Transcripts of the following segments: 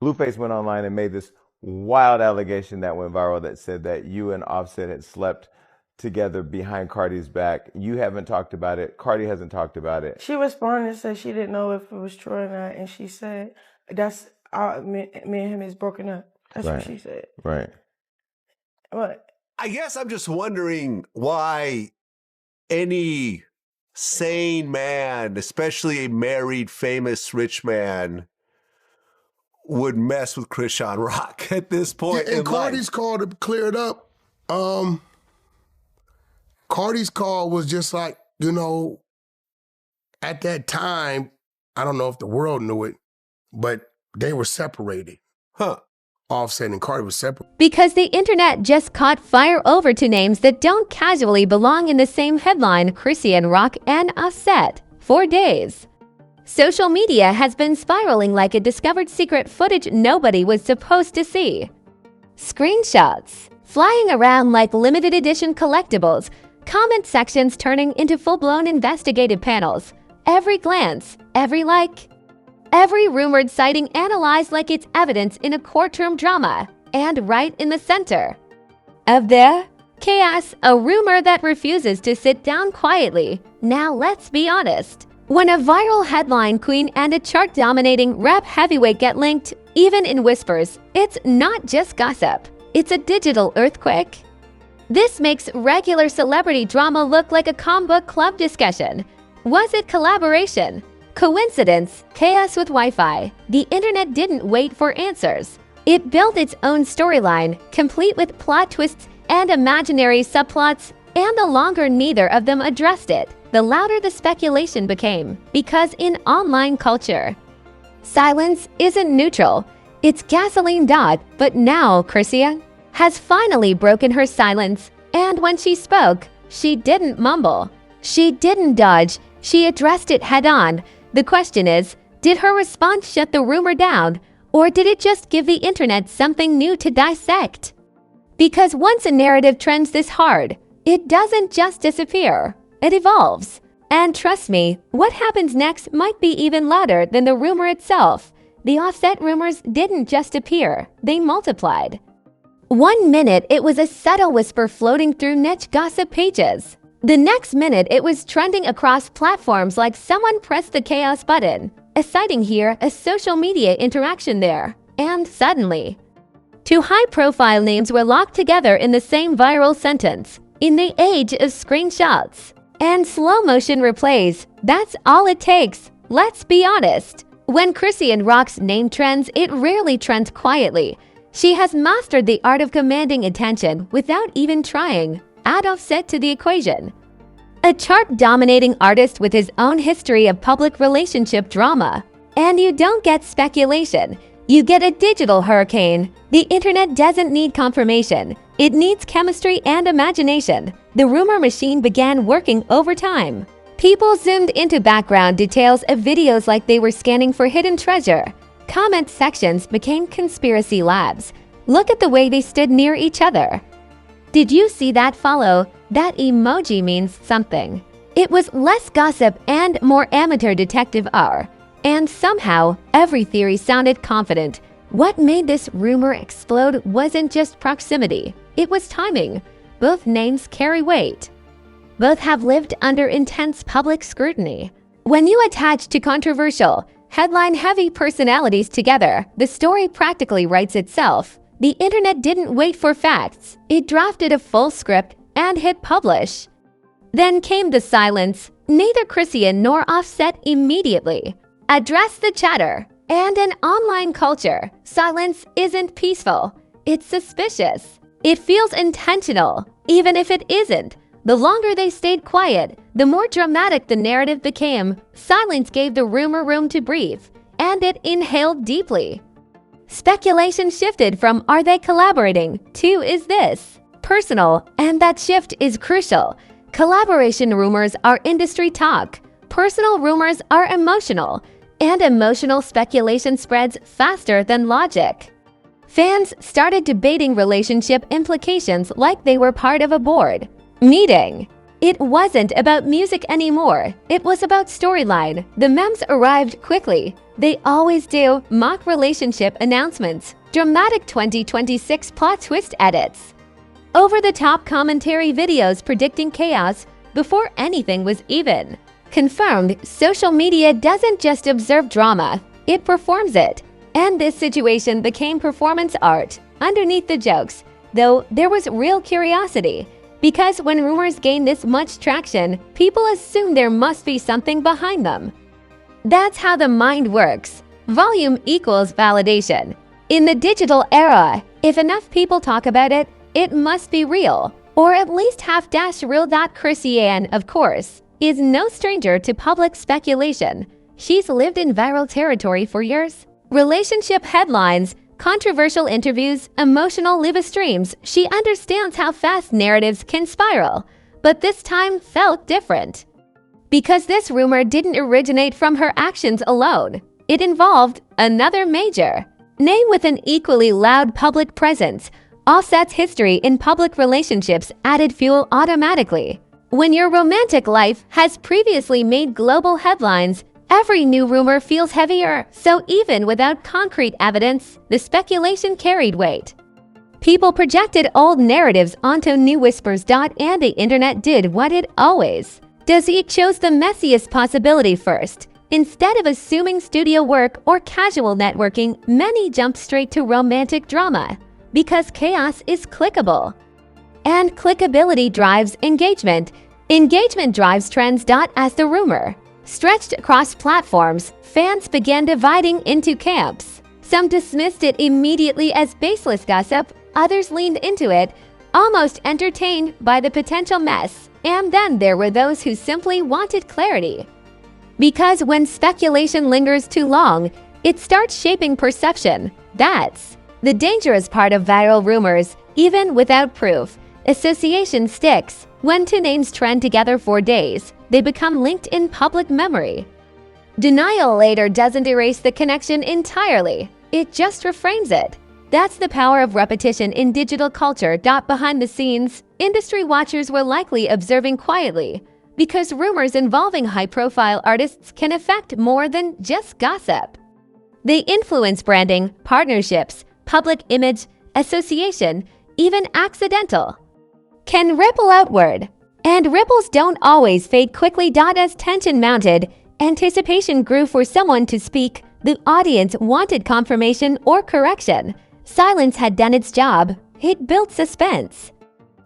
Blueface went online and made this wild allegation that went viral that said that you and Offset had slept together behind Cardi's back. You haven't talked about it. Cardi hasn't talked about it. She responded and said she didn't know if it was true or not, and she said that's me and him is broken up. That's what she said. Right. What? I guess I'm just wondering why any sane man, especially a married, famous, rich man, would mess with Chrisean Rock at this point. Yeah, and Cardi's call to clear it up. Cardi's call was just like, at that time, I don't know if the world knew it, but they were separated. Offset and Cardi was separated. Because the internet just caught fire over two names that don't casually belong in the same headline, Chrisean Rock and Offset, for days. Social media has been spiraling like a discovered secret footage nobody was supposed to see. Screenshots flying around like limited edition collectibles, comment sections turning into full-blown investigative panels. Every glance, every like, every rumored sighting analyzed like it's evidence in a courtroom drama, and right in the center of the chaos, a rumor that refuses to sit down quietly. Now let's be honest. When a viral headline queen and a chart-dominating rap heavyweight get linked, even in whispers, it's not just gossip. It's a digital earthquake. This makes regular celebrity drama look like a comic book club discussion. Was it collaboration? Coincidence? Chaos with Wi-Fi? The internet didn't wait for answers. It built its own storyline, complete with plot twists and imaginary subplots, and the longer neither of them addressed it, the louder the speculation became. Because in online culture, silence isn't neutral. It's gasoline. But now Chrisean has finally broken her silence, and when she spoke, she didn't mumble. She didn't dodge. She addressed it head-on. The question is, did her response shut the rumor down, or did it just give the internet something new to dissect? Because once a narrative trends this hard, it doesn't just disappear. It evolves. And trust me, what happens next might be even louder than the rumor itself. The Offset rumors didn't just appear, they multiplied. 1 minute, it was a subtle whisper floating through niche gossip pages. The next minute, it was trending across platforms like someone pressed the chaos button, a sighting here, a social media interaction there. And suddenly, two high-profile names were locked together in the same viral sentence. In the age of screenshots and slow-motion replays, that's all it takes. Let's be honest. When Chrisean Rock's name trends, it rarely trends quietly. She has mastered the art of commanding attention without even trying. Add Offset to the equation. A chart-dominating artist with his own history of public relationship drama. And you don't get speculation. You get a digital hurricane. The internet doesn't need confirmation. It needs chemistry and imagination. The rumor machine began working overtime. People zoomed into background details of videos like they were scanning for hidden treasure. Comment sections became conspiracy labs. Look at the way they stood near each other. Did you see that follow? That emoji means something. It was less gossip and more amateur detective hour. And somehow, every theory sounded confident. What made this rumor explode wasn't just proximity. It was timing. Both names carry weight. Both have lived under intense public scrutiny. When you attach two controversial, headline-heavy personalities together, the story practically writes itself. The internet didn't wait for facts. It drafted a full script and hit publish. Then came the silence. Neither Chrisean nor Offset immediately addressed the chatter. And in online culture, silence isn't peaceful. It's suspicious. It feels intentional, even if it isn't. The longer they stayed quiet, the more dramatic the narrative became. Silence gave the rumor room to breathe, and it inhaled deeply. Speculation shifted from "are they collaborating" to "is this personal?" And that shift is crucial. Collaboration rumors are industry talk. Personal rumors are emotional. And emotional speculation spreads faster than logic. Fans started debating relationship implications like they were part of a board meeting. It wasn't about music anymore. It was about storyline. The memes arrived quickly. They always do. Mock relationship announcements, dramatic 2026 plot twist edits, over-the-top commentary videos predicting chaos before anything was even. Confirmed, social media doesn't just observe drama, it performs it. And this situation became performance art. Underneath the jokes, though, there was real curiosity. Because when rumors gain this much traction, people assume there must be something behind them. That's how the mind works. Volume equals validation. In the digital era, if enough people talk about it, it must be real. Or at least half-real. Chrisean, of course, is no stranger to public speculation. She's lived in viral territory for years. Relationship headlines, controversial interviews, emotional live streams, she understands how fast narratives can spiral. But this time felt different. Because this rumor didn't originate from her actions alone. It involved another major name with an equally loud public presence. Offset's history in public relationships added fuel automatically. When your romantic life has previously made global headlines, every new rumor feels heavier, so even without concrete evidence, the speculation carried weight. People projected old narratives onto new whispers. And the internet did what it always does. It chose the messiest possibility first. Instead of assuming studio work or casual networking, many jumped straight to romantic drama. Because chaos is clickable. And clickability drives engagement. Engagement drives trends. As the rumor stretched across platforms, fans began dividing into camps. Some dismissed it immediately as baseless gossip, others leaned into it, almost entertained by the potential mess. And then there were those who simply wanted clarity. Because when speculation lingers too long, it starts shaping perception. That's the dangerous part of viral rumors. Even without proof, association sticks. When two names trend together for days, they become linked in public memory. Denial later doesn't erase the connection entirely, it just reframes it. That's the power of repetition in digital culture. Behind the scenes, industry watchers were likely observing quietly, because rumors involving high-profile artists can affect more than just gossip. They influence branding, partnerships, public image, association, even accidental, can ripple outward. And ripples don't always fade quickly. As tension mounted, anticipation grew for someone to speak. The audience wanted confirmation or correction. Silence had done its job. It built suspense.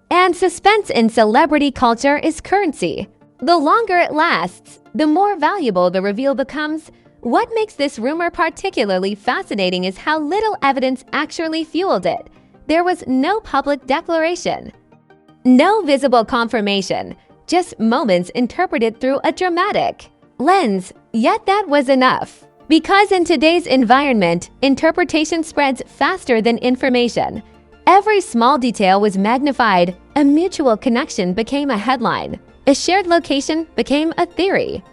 And suspense in celebrity culture is currency. The longer it lasts, the more valuable the reveal becomes. What makes this rumor particularly fascinating is how little evidence actually fueled it. There was no public declaration, no visible confirmation, just moments interpreted through a dramatic lens. Yet that was enough. Because in today's environment, interpretation spreads faster than information. Every small detail was magnified. A mutual connection became a headline. A shared location became a theory.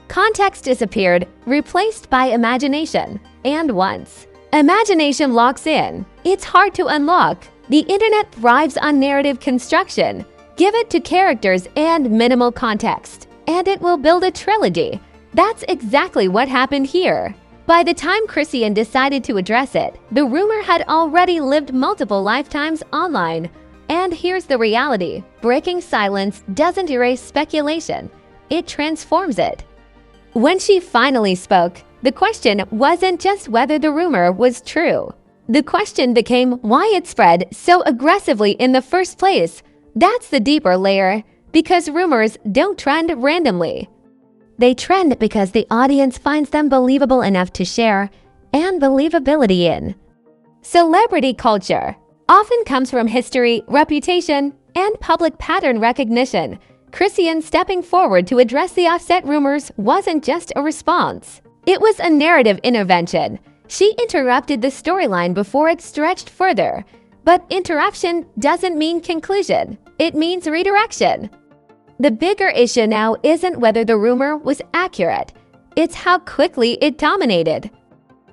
Context disappeared, replaced by imagination. And once imagination locks in, it's hard to unlock. The internet thrives on narrative construction. Give it to characters and minimal context, and it will build a trilogy. That's exactly what happened here. By the time Chrisean decided to address it, the rumor had already lived multiple lifetimes online. And here's the reality. Breaking silence doesn't erase speculation. It transforms it. When she finally spoke, the question wasn't just whether the rumor was true. The question became why it spread so aggressively in the first place. That's the deeper layer, because rumors don't trend randomly. They trend because the audience finds them believable enough to share, and believability in celebrity culture often comes from history, reputation, and public pattern recognition. Chrisean stepping forward to address the Offset rumors wasn't just a response. It was a narrative intervention. She interrupted the storyline before it stretched further. But interruption doesn't mean conclusion. It means redirection. The bigger issue now isn't whether the rumor was accurate. It's how quickly it dominated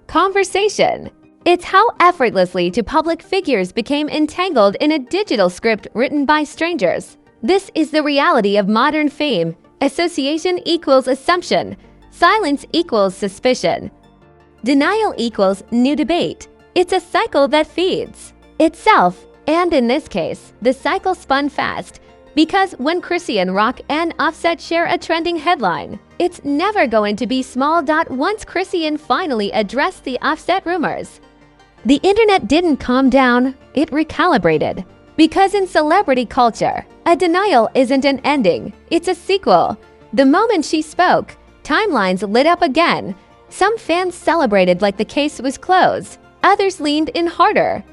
conversation. It's how effortlessly two public figures became entangled in a digital script written by strangers. This is the reality of modern fame. Association equals assumption. Silence equals suspicion. Denial equals new debate. It's a cycle that feeds itself. And in this case, the cycle spun fast. Because when Chrisean, Rock, and Offset share a trending headline, it's never going to be small. Once Chrisean finally addressed the Offset rumors, the internet didn't calm down, it recalibrated. Because in celebrity culture, a denial isn't an ending, it's a sequel. The moment she spoke, timelines lit up again. Some fans celebrated like the case was closed, others leaned in harder,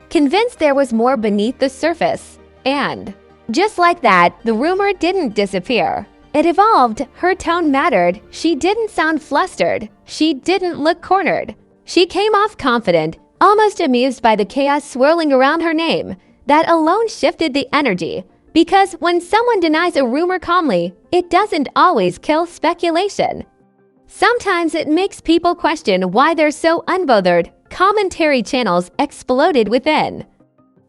convinced there was more beneath the surface. And just like that, the rumor didn't disappear. It evolved, her tone mattered, she didn't sound flustered, she didn't look cornered. She came off confident, almost amused by the chaos swirling around her name. That alone shifted the energy. Because when someone denies a rumor calmly, it doesn't always kill speculation. Sometimes it makes people question why they're so unbothered. Commentary channels exploded within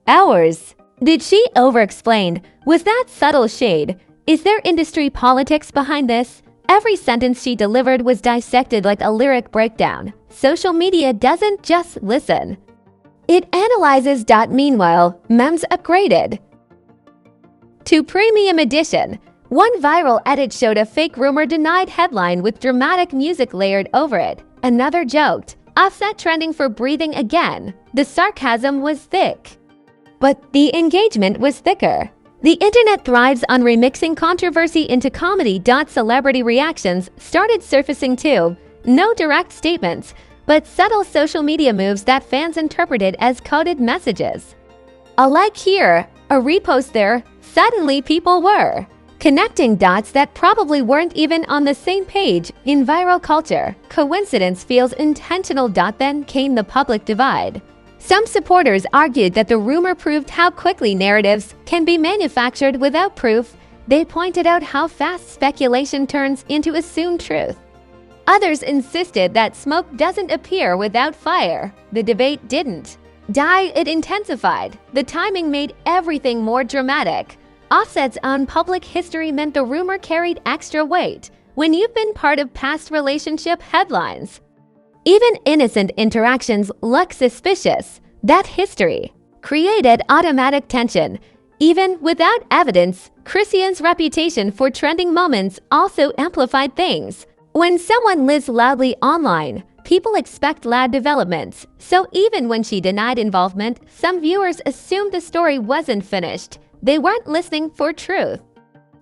hours. Did she over-explain? Was that subtle shade? Is there industry politics behind this? Every sentence she delivered was dissected like a lyric breakdown. Social media doesn't just listen. It analyzes. Meanwhile, memes upgraded to premium edition. One viral edit showed a fake rumor denied headline with dramatic music layered over it. Another joked, Offset trending for breathing again. The sarcasm was thick, but the engagement was thicker. The internet thrives on remixing controversy into comedy. Celebrity reactions started surfacing too. No direct statements, but subtle social media moves that fans interpreted as coded messages. A like here, a repost there, suddenly people were connecting dots that probably weren't even on the same page. In viral culture, coincidence feels intentional. Then came the public divide. Some supporters argued that the rumor proved how quickly narratives can be manufactured without proof. They pointed out how fast speculation turns into assumed truth. Others insisted that smoke doesn't appear without fire. The debate didn't die, it intensified. The timing made everything more dramatic. Offset's own public history meant the rumor carried extra weight when you've been part of past relationship headlines. Even innocent interactions look suspicious. That history created automatic tension. Even without evidence, Chrisean's reputation for trending moments also amplified things. When someone lives loudly online, people expect loud developments. So even when she denied involvement, some viewers assumed the story wasn't finished. They weren't listening for truth.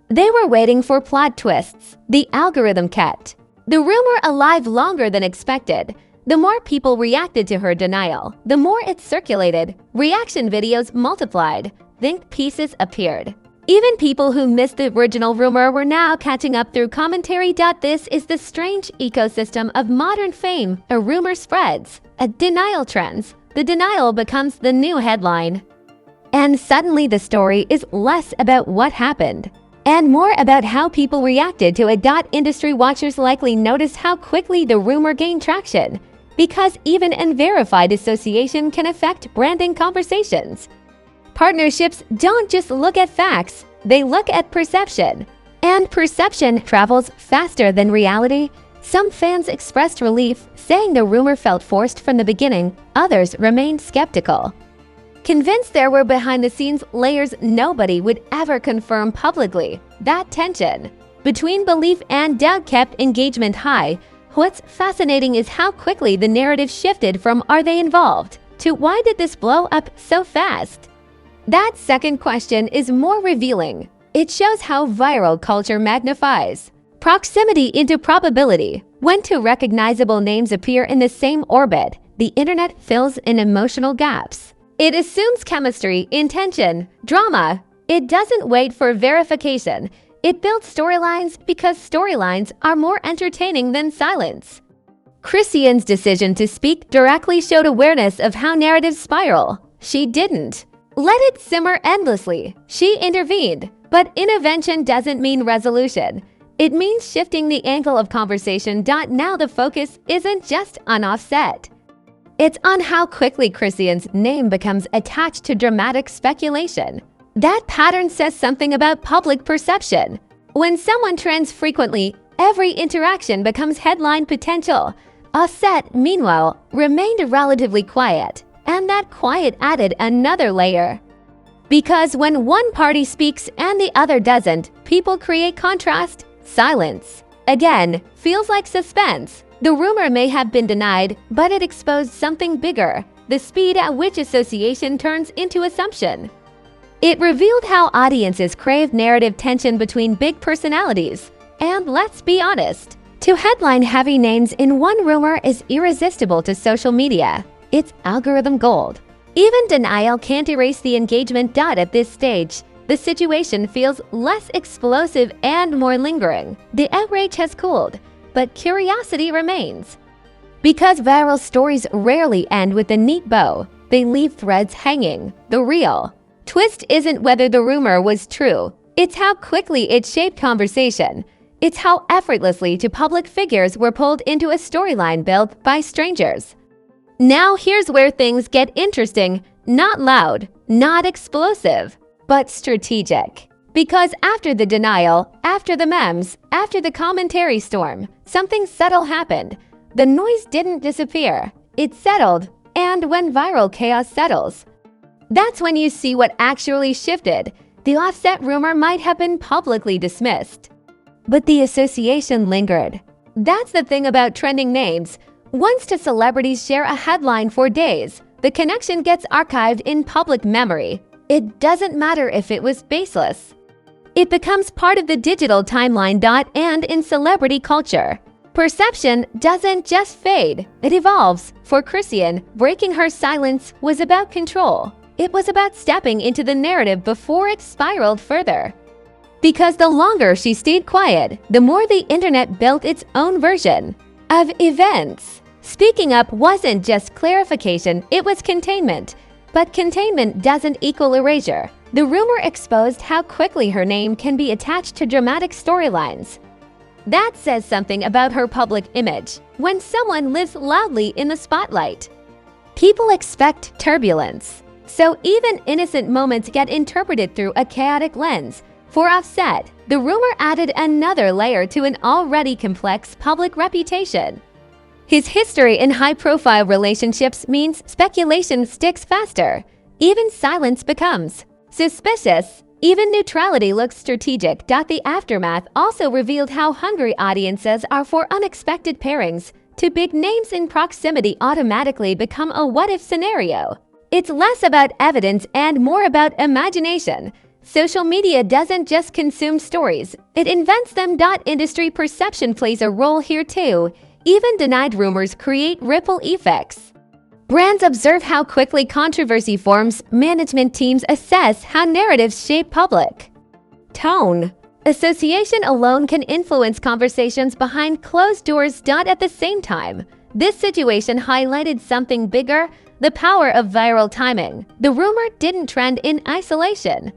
They were waiting for plot twists. The algorithm kept the rumor alive longer than expected. The more people reacted to her denial, the more it circulated. Reaction videos multiplied. Think pieces appeared. Even people who missed the original rumor were now catching up through commentary. This is the strange ecosystem of modern fame. A rumor spreads, a denial trends. The denial becomes the new headline. And suddenly the story is less about what happened and more about how people reacted to it. Industry watchers likely noticed how quickly the rumor gained traction, because even unverified association can affect branding conversations. Partnerships don't just look at facts, they look at perception. And perception travels faster than reality. Some fans expressed relief, saying the rumor felt forced from the beginning. Others remained skeptical, convinced there were behind-the-scenes layers nobody would ever confirm publicly. That tension between belief and doubt kept engagement high. What's fascinating is how quickly the narrative shifted from "are they involved?" to "why did this blow up so fast?" That second question is more revealing. It shows how viral culture magnifies proximity into probability. When two recognizable names appear in the same orbit, the internet fills in emotional gaps. It assumes chemistry, intention, drama. It doesn't wait for verification. It builds storylines because storylines are more entertaining than silence. Chrisean's decision to speak directly showed awareness of how narratives spiral. She didn't let it simmer endlessly. She intervened. But intervention doesn't mean resolution. It means shifting the angle of conversation. Now the focus isn't just on Offset. It's on how quickly Chrisean's name becomes attached to dramatic speculation. That pattern says something about public perception. When someone trends frequently, every interaction becomes headline potential. Offset, meanwhile, remained relatively quiet, and that quiet added another layer. Because when one party speaks and the other doesn't, people create contrast, silence. Again, feels like suspense. The rumor may have been denied, but it exposed something bigger, the speed at which association turns into assumption. It revealed how audiences crave narrative tension between big personalities. And let's be honest, to headline heavy names in one rumor is irresistible to social media. It's algorithm gold. Even denial can't erase the engagement dot at this stage. The situation feels less explosive and more lingering. The outrage has cooled, but curiosity remains. Because viral stories rarely end with a neat bow, they leave threads hanging. The real twist isn't whether the rumor was true. It's how quickly it shaped conversation. It's how effortlessly two public figures were pulled into a storyline built by strangers. Now here's where things get interesting. Not loud, not explosive, but strategic. Because after the denial, after the memes, after the commentary storm, something subtle happened. The noise didn't disappear. It settled. And when viral chaos settles, that's when you see what actually shifted. The Offset rumor might have been publicly dismissed, but the association lingered. That's the thing about trending names. Once two celebrities share a headline for days, the connection gets archived in public memory. It doesn't matter if it was baseless. It becomes part of the digital timeline. And in celebrity culture, perception doesn't just fade, it evolves. For Chrisean, breaking her silence was about control. It was about stepping into the narrative before it spiraled further. Because the longer she stayed quiet, the more the internet built its own version of events. Speaking up wasn't just clarification, it was containment. But containment doesn't equal erasure. The rumor exposed how quickly her name can be attached to dramatic storylines. That says something about her public image. When someone lives loudly in the spotlight, people expect turbulence. So even innocent moments get interpreted through a chaotic lens. For Offset, the rumor added another layer to an already complex public reputation. His history in high-profile relationships means speculation sticks faster. Even silence becomes suspicious. Even neutrality looks strategic. The aftermath also revealed how hungry audiences are for unexpected pairings. Two big names in proximity automatically become a what-if scenario. It's less about evidence and more about imagination. Social media doesn't just consume stories, it invents them. Industry perception plays a role here too. Even denied rumors create ripple effects. Brands observe how quickly controversy forms. Management teams assess how narratives shape public tone. Association alone can influence conversations behind closed doors. At the same time, this situation highlighted something bigger: the power of viral timing. The rumor didn't trend in isolation.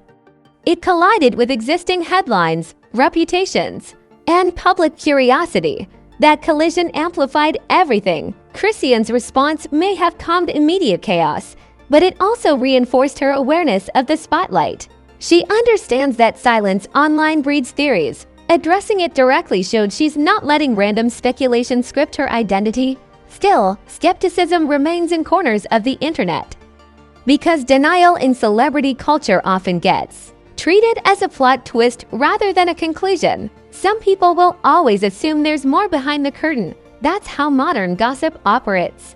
It collided with existing headlines, reputations, and public curiosity. That collision amplified everything. Chrisean's response may have calmed immediate chaos, but it also reinforced her awareness of the spotlight. She understands that silence online breeds theories. Addressing it directly showed she's not letting random speculation script her identity. Still, skepticism remains in corners of the internet. Because denial in celebrity culture often gets treated as a plot twist rather than a conclusion. Some people will always assume there's more behind the curtain. That's how modern gossip operates.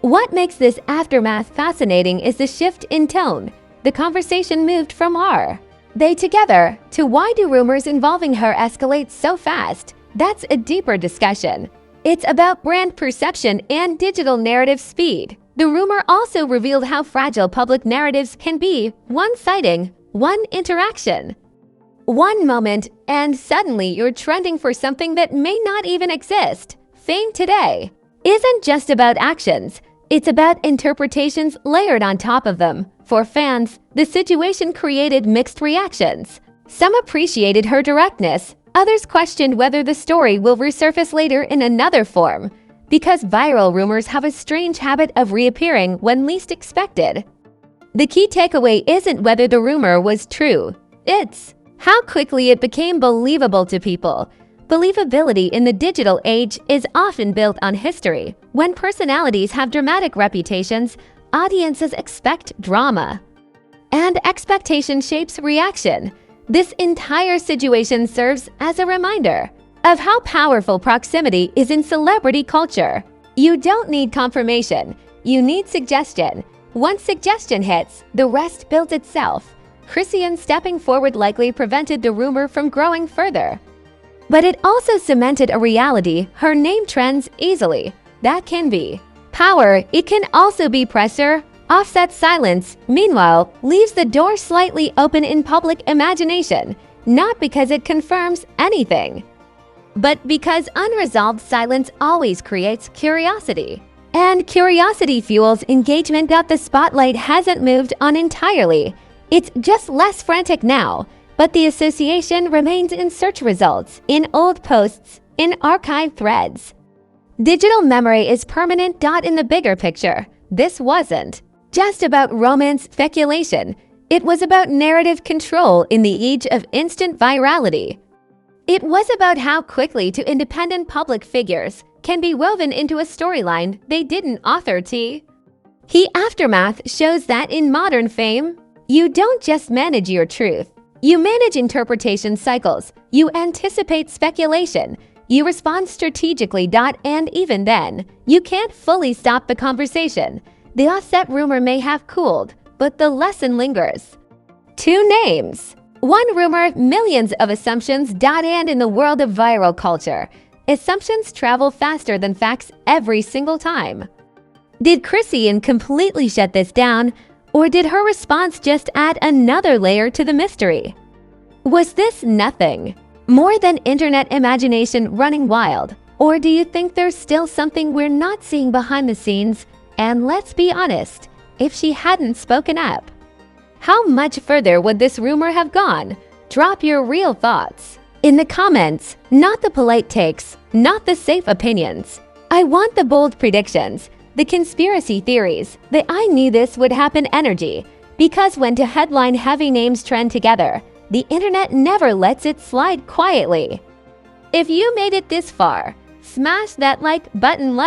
What makes this aftermath fascinating is the shift in tone. The conversation moved from "are they together" to "why do rumors involving her escalate so fast?" That's a deeper discussion. It's about brand perception and digital narrative speed. The rumor also revealed how fragile public narratives can be. One sighting, one interaction, one moment, and suddenly you're trending for something that may not even exist. Fame today isn't just about actions. It's about interpretations layered on top of them. For fans, the situation created mixed reactions. Some appreciated her directness. Others questioned whether the story will resurface later in another form. Because viral rumors have a strange habit of reappearing when least expected. The key takeaway isn't whether the rumor was true. It's how quickly it became believable to people. Believability in the digital age is often built on history. When personalities have dramatic reputations, audiences expect drama. And expectation shapes reaction. This entire situation serves as a reminder of how powerful proximity is in celebrity culture. You don't need confirmation, you need suggestion. Once suggestion hits, the rest builds itself. Chrisean stepping forward likely prevented the rumor from growing further. But it also cemented a reality: her name trends easily. That can be power, it can also be pressure. Offset's silence, meanwhile, leaves the door slightly open in public imagination, not because it confirms anything, but because unresolved silence always creates curiosity. And curiosity fuels engagement. The spotlight hasn't moved on entirely. It's just less frantic now, but the association remains in search results, in old posts, in archive threads. Digital memory is permanent. In the bigger picture, this wasn't just about romance speculation. It was about narrative control in the age of instant virality. It was about how quickly two independent public figures can be woven into a storyline they didn't author. The aftermath shows that in modern fame, you don't just manage your truth. You manage interpretation cycles. You anticipate speculation. You respond strategically. And even then, you can't fully stop the conversation. The Offset rumor may have cooled, but the lesson lingers. Two names, one rumor, millions of assumptions. And in the world of viral culture, assumptions travel faster than facts every single time. Did Chrisean completely shut this down, or did her response just add another layer to the mystery? Was this nothing more than internet imagination running wild? Or do you think there's still something we're not seeing behind the scenes? And let's be honest, if she hadn't spoken up, how much further would this rumor have gone? Drop your real thoughts in the comments, not the polite takes, not the safe opinions. I want the bold predictions, the conspiracy theories, the I knew this would happen energy. Because when two headline-heavy names trend together, the internet never lets it slide quietly. If you made it this far, smash that like button.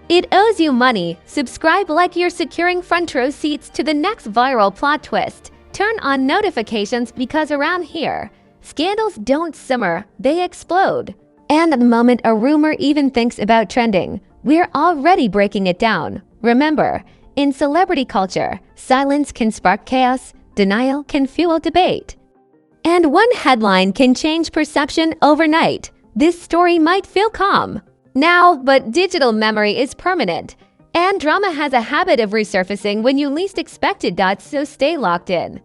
It owes you money. Subscribe like you're securing front row seats to the next viral plot twist. Turn on notifications because around here, scandals don't simmer, they explode. And the moment a rumor even thinks about trending, we're already breaking it down. Remember, in celebrity culture, silence can spark chaos, denial can fuel debate. And one headline can change perception overnight. This story might feel calm now, but digital memory is permanent, and drama has a habit of resurfacing when you least expect it. So stay locked in.